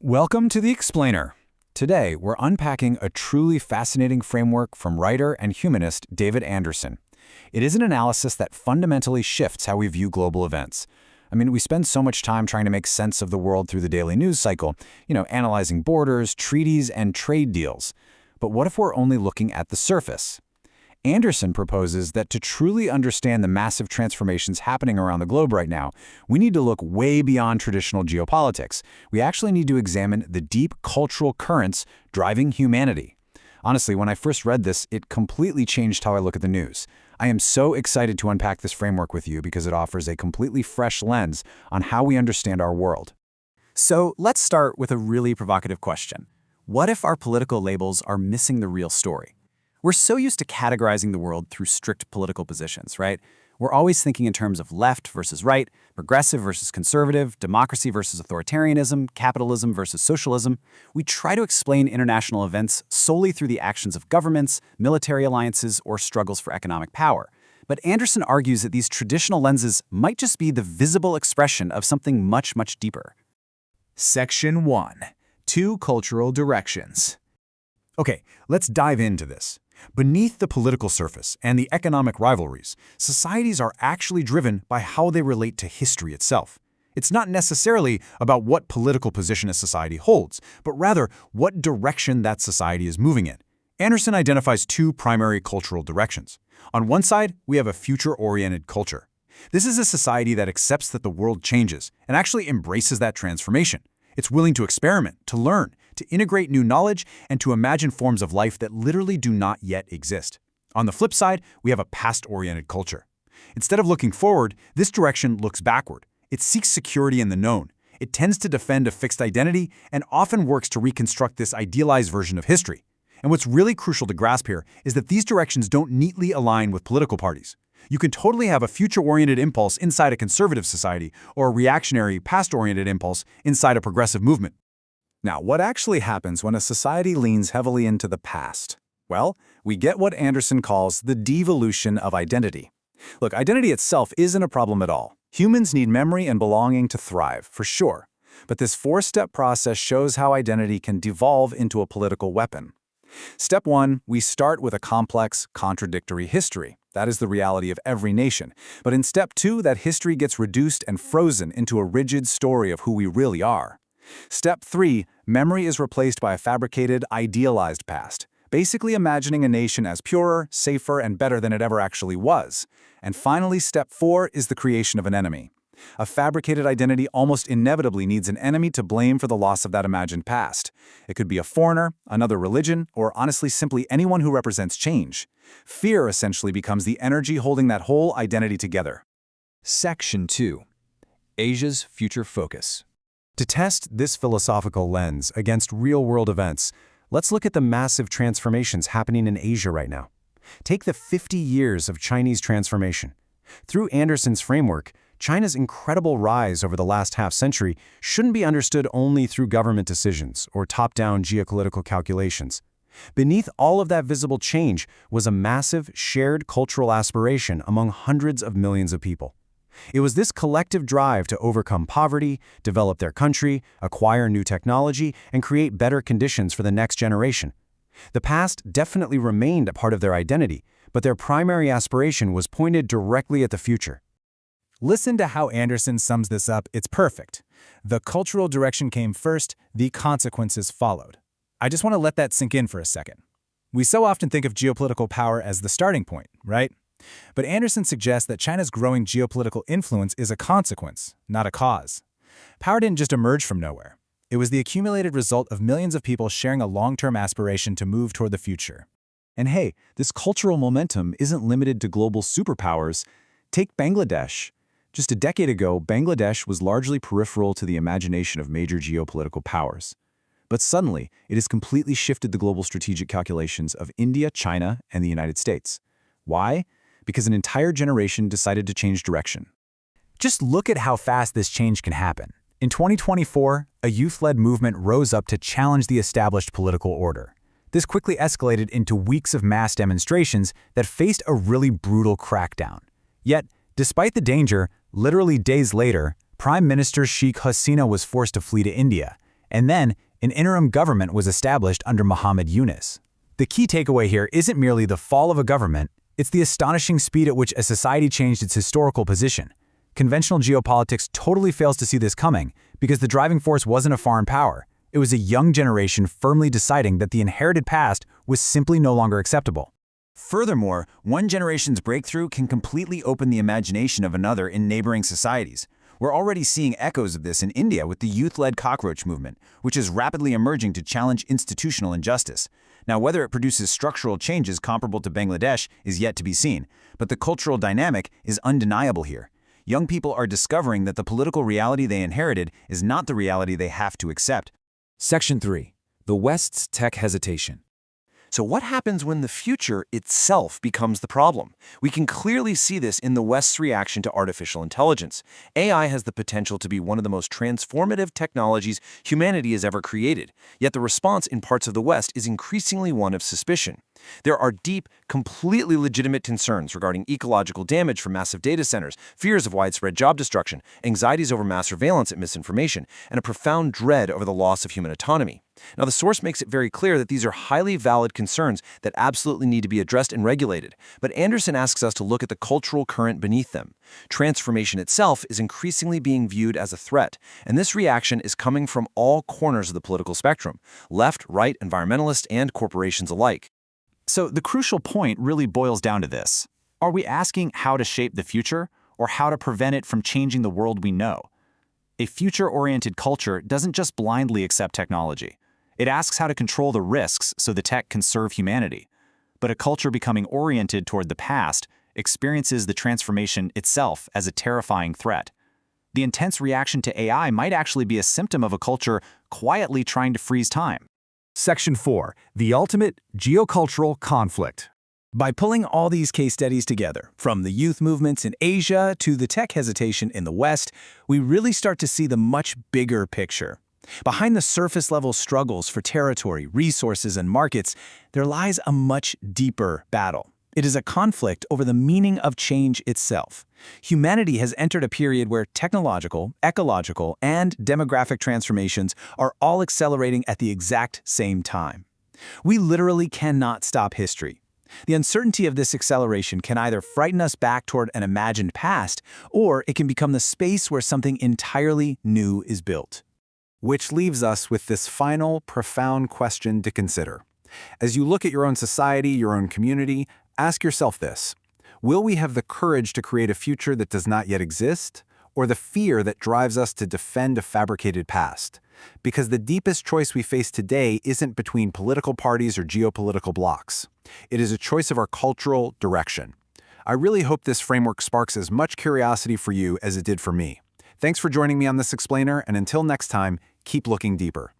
Welcome to The Explainer. Today, we're unpacking a truly fascinating framework from writer and humanist David Anderson. It is an analysis that fundamentally shifts how we view global events. We spend so much time trying to make sense of the world through the daily news cycle, analyzing borders, treaties, and trade deals. But what if we're only looking at the surface? Anderson proposes that to truly understand the massive transformations happening around the globe right now, we need to look way beyond traditional geopolitics. We actually need to examine the deep cultural currents driving humanity. Honestly, when I first read this, it completely changed how I look at the news. I am so excited to unpack this framework with you because it offers a completely fresh lens on how we understand our world. So let's start with a really provocative question. What if our political labels are missing the real story? We're so used to categorizing the world through strict political positions, right? We're always thinking in terms of left versus right, progressive versus conservative, democracy versus authoritarianism, capitalism versus socialism. We try to explain international events solely through the actions of governments, military alliances, or struggles for economic power. But Anderson argues that these traditional lenses might just be the visible expression of something much, much deeper. Section 1. Two cultural directions. Okay, let's dive into this. Beneath the political surface and the economic rivalries, societies are actually driven by how they relate to history itself. It's not necessarily about what political position a society holds, but rather what direction that society is moving in. Anderson identifies two primary cultural directions. On one side, we have a future-oriented culture. This is a society that accepts that the world changes and actually embraces that transformation. It's willing to experiment, to learn, to integrate new knowledge, and to imagine forms of life that literally do not yet exist. On the flip side, we have a past-oriented culture. Instead of looking forward, this direction looks backward. It seeks security in the known. It tends to defend a fixed identity and often works to reconstruct this idealized version of history. And what's really crucial to grasp here is that these directions don't neatly align with political parties. You can totally have a future-oriented impulse inside a conservative society or a reactionary, past-oriented impulse inside a progressive movement. Now, what actually happens when a society leans heavily into the past? Well, we get what Anderson calls the devolution of identity. Look, identity itself isn't a problem at all. Humans need memory and belonging to thrive, for sure. But this four-step process shows how identity can devolve into a political weapon. Step 1, we start with a complex, contradictory history. That is the reality of every nation. But in Step 2, that history gets reduced and frozen into a rigid story of who we really are. Step 3, memory is replaced by a fabricated, idealized past, basically imagining a nation as purer, safer, and better than it ever actually was. And finally, Step 4 is the creation of an enemy. A fabricated identity almost inevitably needs an enemy to blame for the loss of that imagined past. It could be a foreigner, another religion, or honestly simply anyone who represents change. Fear essentially becomes the energy holding that whole identity together. Section 2. Asia's future focus. To test this philosophical lens against real-world events, let's look at the massive transformations happening in Asia right now. Take the 50 years of Chinese transformation. Through Anderson's framework, China's incredible rise over the last half-century shouldn't be understood only through government decisions or top-down geopolitical calculations. Beneath all of that visible change was a massive, shared cultural aspiration among hundreds of millions of people. It was this collective drive to overcome poverty, develop their country, acquire new technology, and create better conditions for the next generation. The past definitely remained a part of their identity, but their primary aspiration was pointed directly at the future. Listen to how Anderson sums this up. It's perfect. The cultural direction came first, the consequences followed. I just want to let that sink in for a second. We so often think of geopolitical power as the starting point, right? But Anderson suggests that China's growing geopolitical influence is a consequence, not a cause. Power didn't just emerge from nowhere. It was the accumulated result of millions of people sharing a long-term aspiration to move toward the future. And hey, this cultural momentum isn't limited to global superpowers. Take Bangladesh. Just a decade ago, Bangladesh was largely peripheral to the imagination of major geopolitical powers. But suddenly, it has completely shifted the global strategic calculations of India, China, and the United States. Why? Because an entire generation decided to change direction. Just look at how fast this change can happen. In 2024, a youth-led movement rose up to challenge the established political order. This quickly escalated into weeks of mass demonstrations that faced a really brutal crackdown. Yet, despite the danger, literally days later, Prime Minister Sheikh Hasina was forced to flee to India, And then, an interim government was established under Muhammad Yunus. The key takeaway here isn't merely the fall of a government, it's the astonishing speed at which a society changed its historical position. Conventional geopolitics totally fails to see this coming because the driving force wasn't a foreign power. It was a young generation firmly deciding that the inherited past was simply no longer acceptable. Furthermore, one generation's breakthrough can completely open the imagination of another in neighboring societies. We're already seeing echoes of this in India with the youth-led cockroach movement, which is rapidly emerging to challenge institutional injustice. Now, whether it produces structural changes comparable to Bangladesh is yet to be seen, but the cultural dynamic is undeniable here. Young people are discovering that the political reality they inherited is not the reality they have to accept. Section 3. The West's Tech Hesitation. So what happens when the future itself becomes the problem? We can clearly see this in the West's reaction to artificial intelligence. AI has the potential to be one of the most transformative technologies humanity has ever created, yet the response in parts of the West is increasingly one of suspicion. There are deep, completely legitimate concerns regarding ecological damage from massive data centers, fears of widespread job destruction, anxieties over mass surveillance and misinformation, and a profound dread over the loss of human autonomy. Now, the source makes it very clear that these are highly valid concerns that absolutely need to be addressed and regulated, but Anderson asks us to look at the cultural current beneath them. Transformation itself is increasingly being viewed as a threat, and this reaction is coming from all corners of the political spectrum, left, right, environmentalists, and corporations alike. So the crucial point really boils down to this. Are we asking how to shape the future, or how to prevent it from changing the world we know? A future-oriented culture doesn't just blindly accept technology. It asks how to control the risks so the tech can serve humanity. But a culture becoming oriented toward the past experiences the transformation itself as a terrifying threat. The intense reaction to AI might actually be a symptom of a culture quietly trying to freeze time. Section 4. The Ultimate Geocultural Conflict. By pulling all these case studies together, from the youth movements in Asia to the tech hesitation in the West, we really start to see the much bigger picture. Behind the surface-level struggles for territory, resources, and markets, there lies a much deeper battle. It is a conflict over the meaning of change itself. Humanity has entered a period where technological, ecological, and demographic transformations are all accelerating at the exact same time. We literally cannot stop history. The uncertainty of this acceleration can either frighten us back toward an imagined past, or it can become the space where something entirely new is built. Which leaves us with this final, profound question to consider. As you look at your own society, your own community, ask yourself this: will we have the courage to create a future that does not yet exist, or the fear that drives us to defend a fabricated past? Because the deepest choice we face today isn't between political parties or geopolitical blocs. It is a choice of our cultural direction. I really hope this framework sparks as much curiosity for you as it did for me. Thanks for joining me on this explainer, and until next time, keep looking deeper.